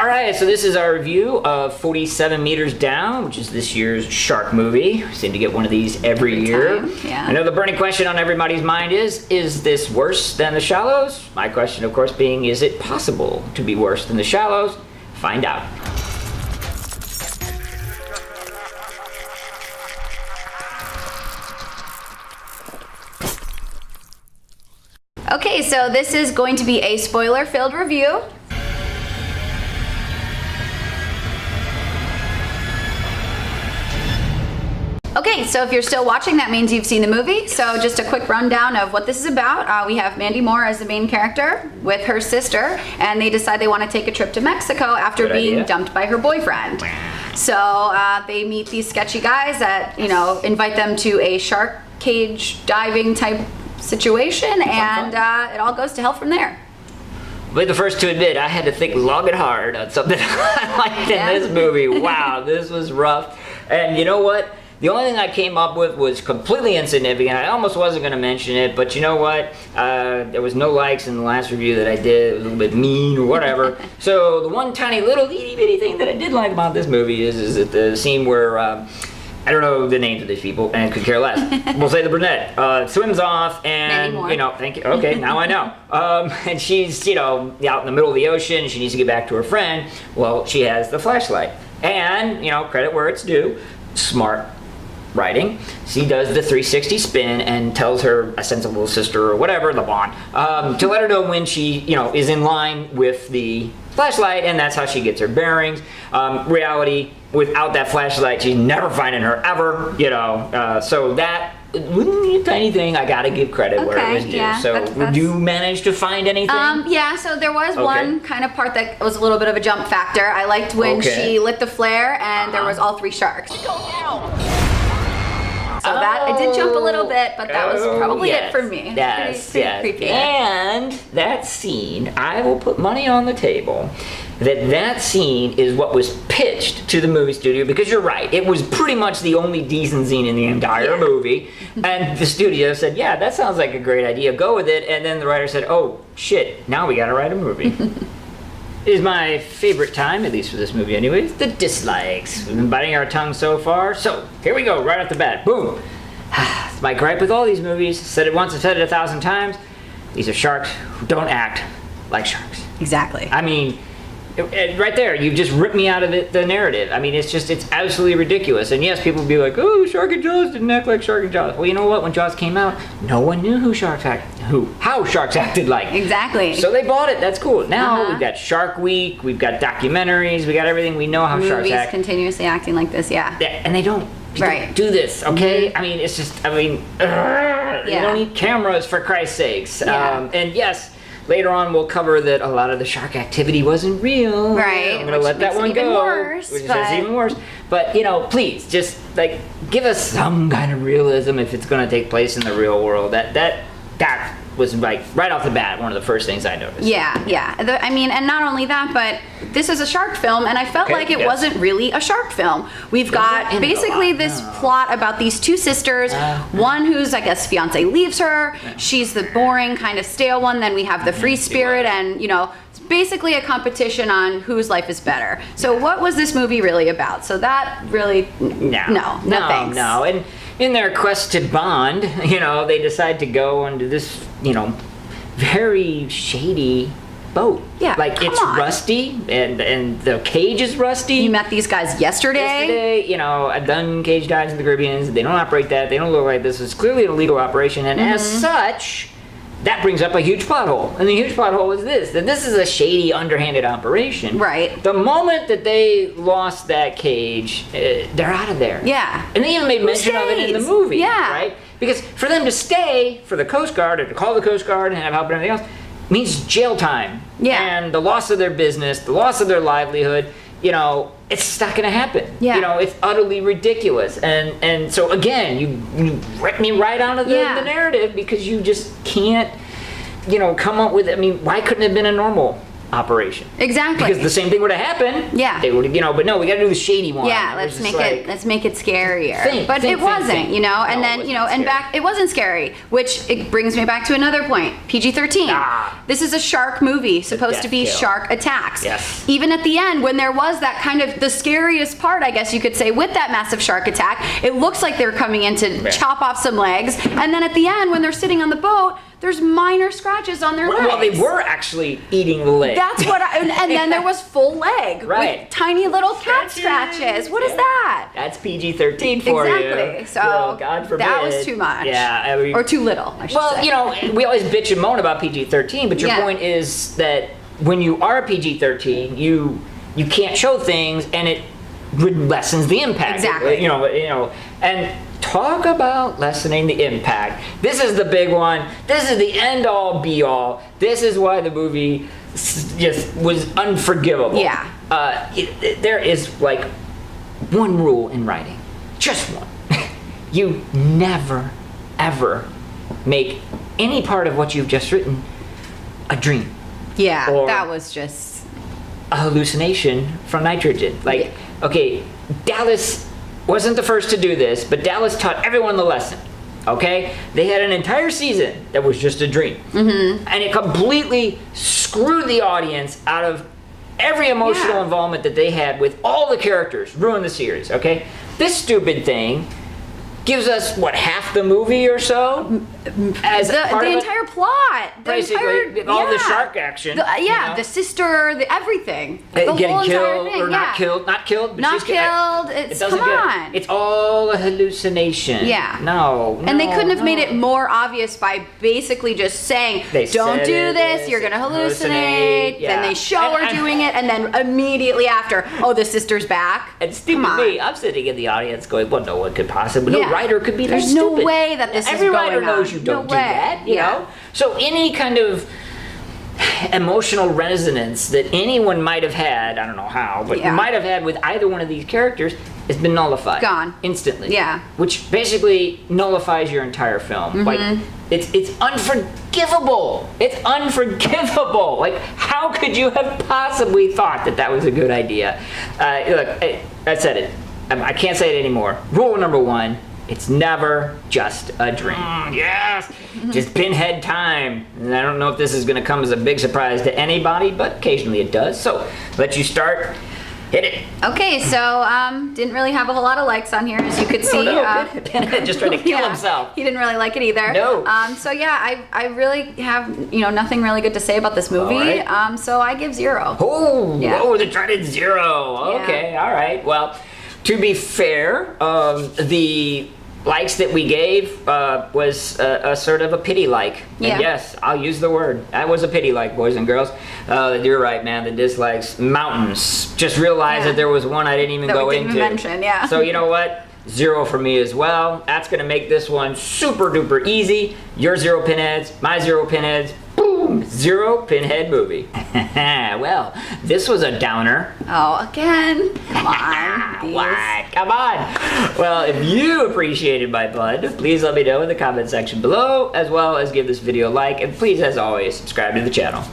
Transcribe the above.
Alright, so this is our review of 47 Meters Down, which is this year's shark movie. We seem to get one of these every year. Yeah. I know the burning question on everybody's mind is this worse than The Shallows? My question, of course, being, is it possible to be worse than The Shallows? Find out. Okay, so this is going to be a spoiler-filled review. Okay, so if you're still watching, that means you've seen the movie. So just a quick rundown of what this is about. We have Mandy Moore as the main character with her sister, and they decide they want to take a trip to Mexico after Good being idea. dumped by her boyfriend. So they meet these sketchy guys that, invite them to a shark cage diving type situation, and it all goes to hell from there. I'll be the first to admit, I had to think long and hard on something I liked in this movie. Wow, this was rough. And you know what? The only thing I came up with was completely insignificant. I almost wasn't going to mention it, but you know what? There was no likes in the last review that I did. It was a little bit mean or whatever. So the one tiny little itty bitty thing that I did like about this movie is that the scene where I don't know the names of these people and could care less. We'll say the brunette swims off and thank you. Okay, now I know. And she's out in the middle of the ocean. She needs to get back to her friend. Well, she has the flashlight, and credit where it's due. Smart writing. She does the 360 spin and tells her a sensible sister or whatever, the bond, to let her know when she, is in line with the flashlight, and that's how she gets her bearings. Reality, without that flashlight, she's never finding her ever, so that a tiny thing, I gotta give credit where it was due. Yeah, so did you manage to find anything? Yeah, so there was one kind of part that was a little bit of a jump factor. I liked when she lit the flare and there was all three sharks. So that, it did jump a little bit, but that was probably it for me. Yes, pretty creepy. And that scene, I will put money on the table that scene is what was pitched to the movie studio, because you're right, it was pretty much the only decent scene in the entire movie. And the studio said, yeah, that sounds like a great idea, go with it. And then the writer said, oh shit, now we gotta write a movie. Is my favorite time, at least for this movie anyways, the dislikes. We've been biting our tongue so far, so here we go, right off the bat, boom. It's my gripe with all these movies, said it once, I've said it 1,000 times, these are sharks who don't act like sharks. Exactly. I mean, right there, you've just ripped me out of the narrative. I mean, it's absolutely ridiculous. And yes, people will be like, oh, Shark and Jaws didn't act like Shark and Jaws. Well, you know what? When Jaws came out, no one knew how sharks acted like. Exactly. So they bought it. That's cool. Now we've got Shark Week, we've got documentaries, we got everything. We know how sharks act. Movies continuously acting like this, yeah. And they don't do this, okay? I mean, it's just, you don't need cameras, for Christ's sakes. Yeah. And yes, later on, we'll cover that a lot of the shark activity wasn't real. Right. I'm gonna let that one go. Worse, which is even worse. But please, just give us some kind of realism if it's gonna take place in the real world. That was right off the bat one of the first things I noticed. Yeah. I mean, and not only that, but this is a shark film, and I felt like it wasn't really a shark film. We've got basically this plot about these two sisters, one whose, I guess, fiance leaves her. She's the boring, kind of stale one. Then we have the free spirit, and it's basically a competition on whose life is better. So what was this movie really about? So that really, no thanks. No. And in their quest to bond, they decide to go onto this, very shady boat. Yeah, it's rusty, and the cage is rusty. You met these guys yesterday. I've done cage dives in the Caribbean. They don't operate that. They don't look like this. It's clearly an illegal operation, and as such, that brings up a huge plot hole. And the huge plot hole is that this is a shady, underhanded operation. Right. The moment that they lost that cage, they're out of there. Yeah. And they even made mention of it in the movie. Yeah. Right? Because for them to stay, for the Coast Guard, or to call the Coast Guard and have help and everything else, means jail time. Yeah. And the loss of their business, the loss of their livelihood, it's not going to happen. Yeah. It's utterly ridiculous. And so again, you rip me right out of the narrative, because you just can't, come up with, why couldn't it have been a normal operation. Exactly. Because the same thing would have happened. Yeah. They would have, but no, we got to do the shady one. Yeah, let's make it scarier. But it wasn't, and then, it wasn't scary, which it brings me back to another point. PG-13. This is a shark movie, supposed to be shark attacks. Yes. Even at the end, when there was that kind of the scariest part, I guess you could say, with that massive shark attack, it looks like they're coming in to chop off some legs, and then at the end, when they're sitting on the boat, there's minor scratches on their legs. Well, they were actually eating the leg. That's what and then there was full leg with tiny little cat scratches. What is that? That's PG-13 for you. Exactly. So God forbid. that was too much. Yeah. Or too little, I should say. We always bitch and moan about PG-13, but your point is that when you are PG-13, you can't show things, and it lessens the impact. Exactly. And talk about lessening the impact. This is the big one. This is the end all be all. This is why the movie just was unforgivable. Yeah. There is like one rule in writing. Just one. You never, ever make any part of what you've just written a dream. Yeah, or that was just a hallucination from nitrogen. Okay, Dallas wasn't the first to do this, but Dallas taught everyone the lesson. Okay? They had an entire season that was just a dream. Mm-hmm. And it completely screwed the audience out of every emotional involvement that they had with all the characters, ruined the series, okay? This stupid thing gives us, half the movie or so? As the entire plot. Basically, all the shark action. The sister, everything. The getting whole killed entire thing. or not killed. Not killed. But not killed. Come on. It's all a hallucination. Yeah. No. And they couldn't have made it more obvious by basically just saying, don't do this, you're going to hallucinate. Yeah. Then they show her doing it, and then immediately after, the sister's back. And stupid me, I'm sitting in the audience going, well, no one could possibly. No writer could be that There's stupid. no way that this Every is going writer knows on. you don't do that, you know? So any kind of emotional resonance that anyone might have had, I don't know how, but might have had with either one of these characters has been nullified. Gone. Instantly. Yeah. Which basically nullifies your entire film. Mm-hmm. Like, it's unforgivable. It's unforgivable. Like, how could you have possibly thought that was a good idea? Look, I said it. I can't say it anymore. Rule number one, it's never just a dream. Yes! Just pinhead time. And I don't know if this is going to come as a big surprise to anybody, but occasionally it does. So, let you start. Hit it. Okay, so didn't really have a whole lot of likes on here, as you could see. Pinhead just tried to kill himself. He didn't really like it either. No. So yeah, I really have nothing really good to say about this movie. Right. So I give 0. Oh, they tried it 0. Okay, all right. Well, to be fair, the likes that we gave was a sort of a pity like. Yeah. And yes, I'll use the word. That was a pity like, boys and girls. You're right, man. The dislikes, mountains. Just realized that there was one I didn't even go into. Mention, So you know what? 0 for me as well. That's going to make this one super duper easy. Your 0 pinheads, my 0 pinheads. Boom! 0 pinhead movie. Well, this was a downer. Oh, again? Come on. What? Come on. Well, if you appreciated my blood, please let me know in the comment section below, as well as give this video a like, and please, as always, subscribe to the channel.